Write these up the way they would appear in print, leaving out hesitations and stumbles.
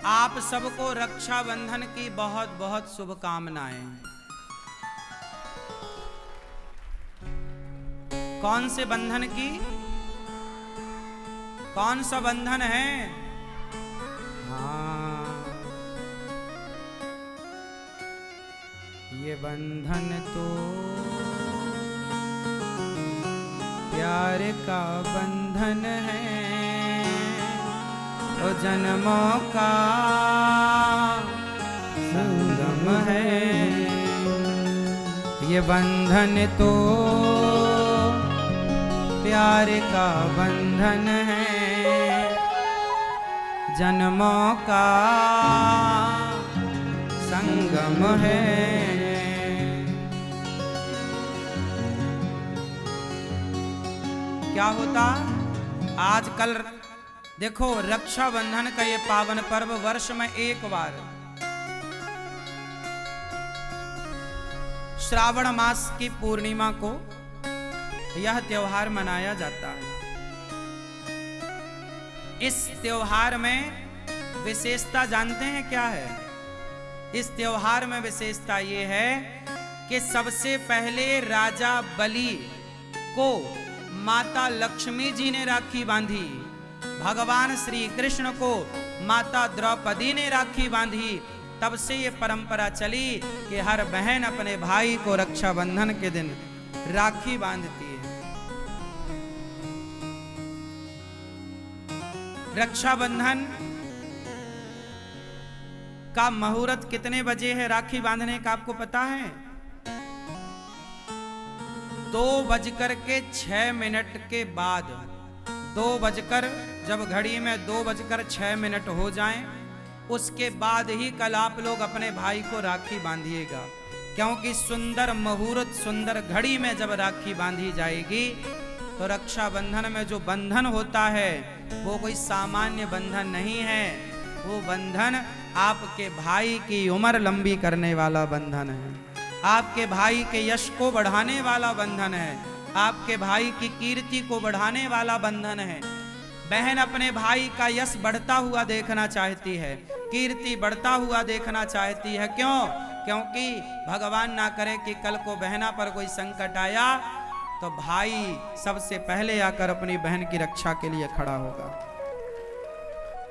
आप सबको रक्षाबंधन की बहुत बहुत शुभकामनाएं। कौन से बंधन की? कौन सा बंधन है? हाँ, ये बंधन तो प्यार का बंधन है, तो जन्मों का संगम है। ये बंधन तो प्यार का बंधन है, जन्मों का संगम है। क्या होता आजकल? देखो, रक्षाबंधन का ये पावन पर्व वर्ष में एक बार श्रावण मास की पूर्णिमा को यह त्योहार मनाया जाता है। इस त्योहार में विशेषता जानते हैं क्या है? इस त्योहार में विशेषता ये है कि सबसे पहले राजा बलि को माता लक्ष्मी जी ने राखी बांधी, भगवान श्री कृष्ण को माता द्रौपदी ने राखी बांधी। तब से ये परंपरा चली कि हर बहन अपने भाई को रक्षाबंधन के दिन राखी बांधती है। रक्षाबंधन का मुहूर्त कितने बजे है राखी बांधने का आपको पता है? 2:06 के बाद, 2 बजकर जब घड़ी में 2:06 हो जाएं, उसके बाद ही कल आप लोग अपने भाई को राखी बांधिएगा। क्योंकि सुंदर मुहूर्त, सुंदर घड़ी में जब राखी बांधी जाएगी तो रक्षाबंधन में जो बंधन होता है वो कोई सामान्य बंधन नहीं है। वो बंधन आपके भाई की उम्र लंबी करने वाला बंधन है, आपके भाई के यश को बढ़ाने वाला बंधन है, आपके भाई की कीर्ति को बढ़ाने वाला बंधन है। बहन अपने भाई का यश बढ़ता हुआ देखना चाहती है, कीर्ति बढ़ता हुआ देखना चाहती है। क्यों? क्योंकि भगवान ना करे कि कल को बहना पर कोई संकट आया तो भाई सबसे पहले आकर अपनी बहन की रक्षा के लिए खड़ा होगा।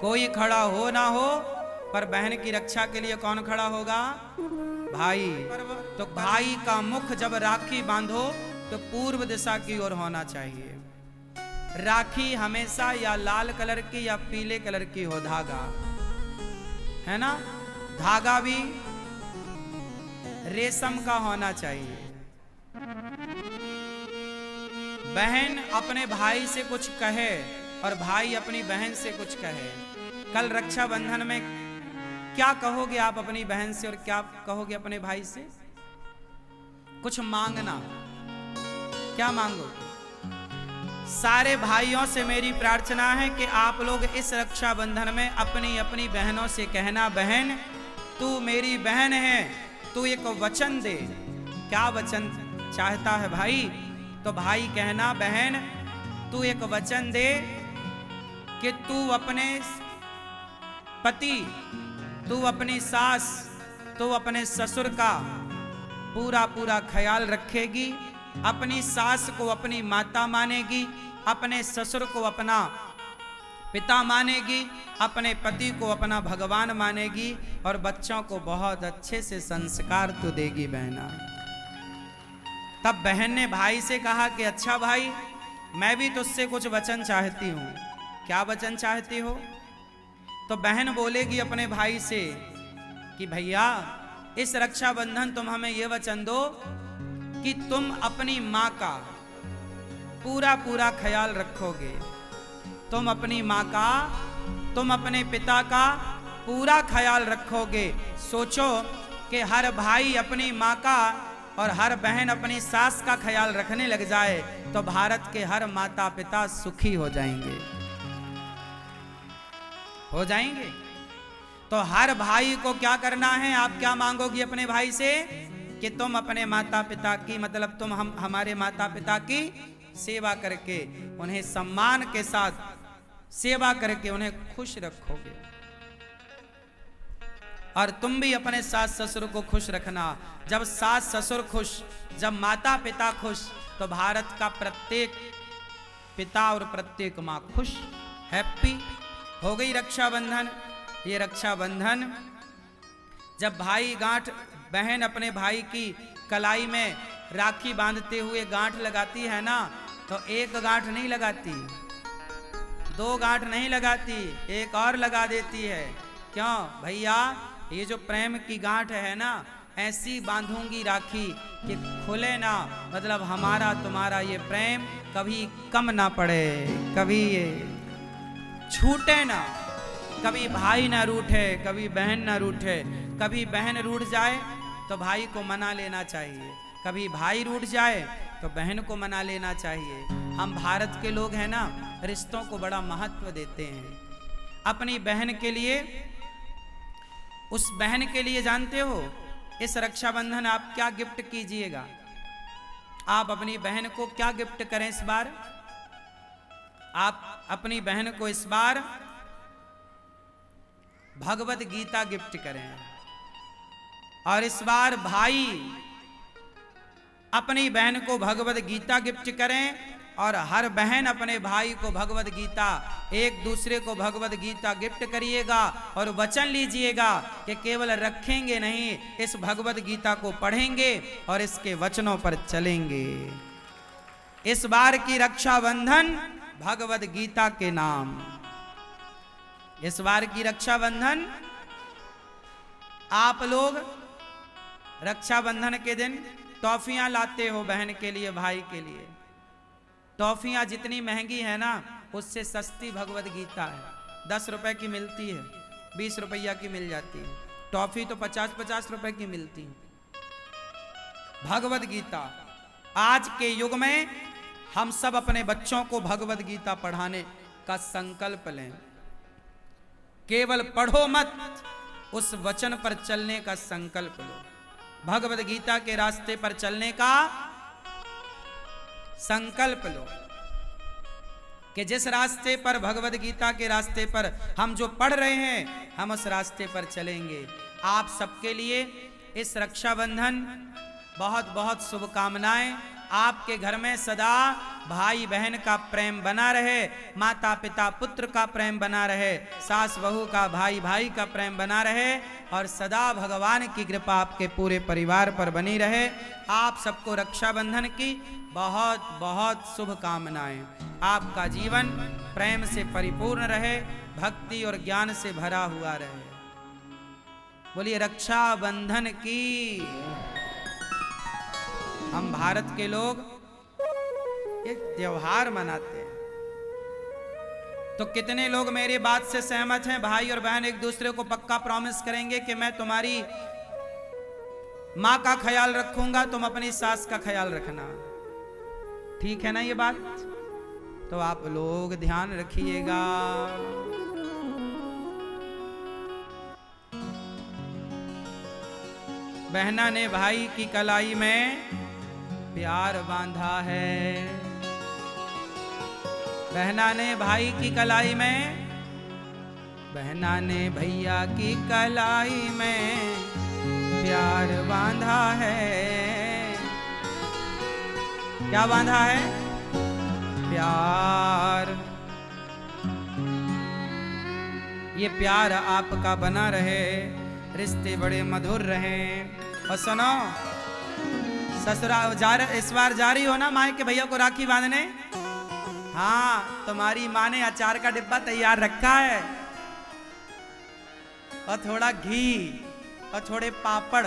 कोई खड़ा हो ना हो, पर बहन की रक्षा के लिए कौन खड़ा होगा? भाई। तो भाई का मुख जब राखी बांधो तो पूर्व दिशा की ओर होना चाहिए। राखी हमेशा या लाल कलर की या पीले कलर की हो, धागा है ना, धागा भी रेशम का होना चाहिए। बहन अपने भाई से कुछ कहे और भाई अपनी बहन से कुछ कहे। कल रक्षाबंधन में क्या कहोगे आप अपनी बहन से और क्या कहोगे अपने भाई से? कुछ मांगना। क्या मांगोगे? सारे भाइयों से मेरी प्रार्थना है कि आप लोग इस रक्षाबंधन में अपनी अपनी बहनों से कहना, बहन तू मेरी बहन है, तू एक वचन दे। क्या वचन चाहता है भाई? तो भाई कहना, बहन तू एक वचन दे कि तू अपने पति, तू अपनी सास, तू अपने ससुर का पूरा पूरा ख्याल रखेगी, अपनी सास को अपनी माता मानेगी, अपने ससुर को अपना पिता मानेगी, अपने पति को अपना भगवान मानेगी और बच्चों को बहुत अच्छे से संस्कार तो देगी बहना। तब बहन ने भाई से कहा कि अच्छा भाई, मैं भी तुझसे कुछ वचन चाहती हूँ। क्या वचन चाहती हो? तो बहन बोलेगी अपने भाई से कि भैया इस रक्षाबंधन तुम हमें ये वचन दो कि तुम अपनी माँ का पूरा पूरा ख्याल रखोगे, तुम अपनी माँ का, तुम अपने पिता का पूरा ख्याल रखोगे। सोचो कि हर भाई अपनी माँ का और हर बहन अपनी सास का ख्याल रखने लग जाए तो भारत के हर माता पिता सुखी हो जाएंगे, हो जाएंगे। तो हर भाई को क्या करना है? आप क्या मांगोगी अपने भाई से? कि तुम अपने माता पिता की, मतलब तुम हमारे माता पिता की सेवा करके, उन्हें सम्मान के साथ सेवा करके उन्हें खुश रखोगे। और तुम भी अपने सास ससुर को खुश रखना। जब सास ससुर खुश, जब माता पिता खुश, तो भारत का प्रत्येक पिता और प्रत्येक माँ खुश, हैप्पी। हो गई रक्षाबंधन। ये रक्षाबंधन जब भाई गांठ, बहन अपने भाई की कलाई में राखी बांधते हुए गांठ लगाती है ना, तो एक गांठ नहीं लगाती, दो गांठ नहीं लगाती, एक और लगा देती है। क्यों भैया? ये जो प्रेम की गांठ है ना, ऐसी बांधूंगी राखी कि खुले ना, मतलब हमारा तुम्हारा ये प्रेम कभी कम ना पड़े, कभी ये छूटे ना, कभी भाई ना रूठे, कभी बहन ना रूठे। कभी बहन रूठ जाए तो भाई को मना लेना चाहिए, कभी भाई रूठ जाए तो बहन को मना लेना चाहिए। हम भारत के लोग हैं ना, रिश्तों को बड़ा महत्व देते हैं। अपनी बहन के लिए, उस बहन के लिए जानते हो इस रक्षाबंधन आप क्या गिफ्ट कीजिएगा? आप अपनी बहन को क्या गिफ्ट करें इस बार? आप अपनी बहन को इस बार भगवत गीता गिफ्ट करें। और इस बार भाई अपनी बहन को भगवत गीता गिफ्ट करें, और हर बहन अपने भाई को भगवत गीता, एक दूसरे को भगवत गीता गिफ्ट करिएगा और वचन लीजिएगा कि केवल रखेंगे नहीं, इस भगवत गीता को पढ़ेंगे और इसके वचनों पर चलेंगे। इस बार की रक्षाबंधन भगवत गीता के नाम। इस बार की रक्षाबंधन आप लोग रक्षाबंधन के दिन टॉफियां लाते हो बहन के लिए, भाई के लिए। टॉफियां जितनी महंगी है ना, उससे सस्ती भगवत गीता है। 10 रुपए की मिलती है, 20 रुपया की मिल जाती है। टॉफी तो 50-50 रुपए की मिलती है। भगवत गीता, आज के युग में हम सब अपने बच्चों को भगवत गीता पढ़ाने का संकल्प लें। केवल पढ़ो मत, उस वचन पर चलने का संकल्प लो। भगवत गीता के रास्ते पर चलने का संकल्प लो कि जिस रास्ते पर, भगवत गीता के रास्ते पर हम जो पढ़ रहे हैं, हम उस रास्ते पर चलेंगे। आप सबके लिए इस रक्षाबंधन बहुत बहुत शुभकामनाएं। आपके घर में सदा भाई बहन का प्रेम बना रहे, माता पिता पुत्र का प्रेम बना रहे, सास बहू का, भाई भाई का प्रेम बना रहे, और सदा भगवान की कृपा आपके पूरे परिवार पर बनी रहे। आप सबको रक्षाबंधन की बहुत बहुत शुभकामनाएं। आपका जीवन प्रेम से परिपूर्ण रहे, भक्ति और ज्ञान से भरा हुआ रहे। बोलिए रक्षाबंधन की। हम भारत के लोग एक त्योहार मनाते हैं, तो कितने लोग मेरी बात से सहमत हैं? भाई और बहन एक दूसरे को पक्का प्रॉमिस करेंगे कि मैं तुम्हारी माँ का ख्याल रखूंगा, तुम अपनी सास का ख्याल रखना। ठीक है ना ये बात? तो आप लोग ध्यान रखिएगा। बहना ने भाई की कलाई में प्यार बांधा है। बहना ने भाई की कलाई में, बहना ने भैया की कलाई में प्यार बांधा है। क्या बांधा है? प्यार। ये प्यार आपका बना रहे, रिश्ते बड़े मधुर रहें। और सुनो, ससुराल इस बार जा रही हो ना माँ के भैया को राखी बांधने? हाँ, तुम्हारी माँ ने अचार का डिब्बा तैयार रखा है, और थोड़ा घी और थोड़े पापड़।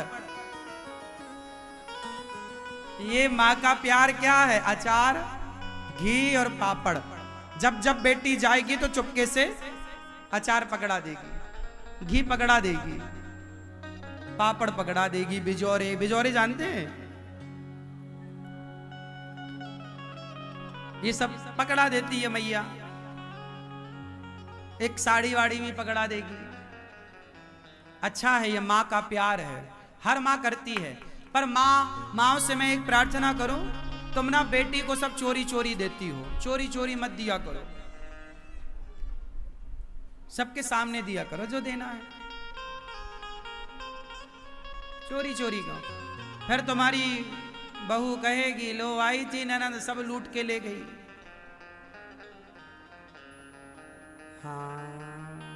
ये माँ का प्यार क्या है? अचार, घी और पापड़। जब जब बेटी जाएगी तो चुपके से अचार पकड़ा देगी, घी पकड़ा देगी, पापड़ पकड़ा देगी, बिजौरे। बिजौरे जानते हैं? ये सब पकड़ा देती है मैया। एक साड़ी वाड़ी भी पकड़ा देगी। अच्छा है, ये माँ का प्यार है, हर माँ करती है। पर माँ से मैं एक प्रार्थना करूं, तुम ना बेटी को सब चोरी चोरी देती हो, चोरी चोरी मत दिया करो, सबके सामने दिया करो जो देना है। चोरी चोरी का। फिर तुम्हारी बहू कहेगी लो आई थी ननद सब लूट के ले गई। हाँ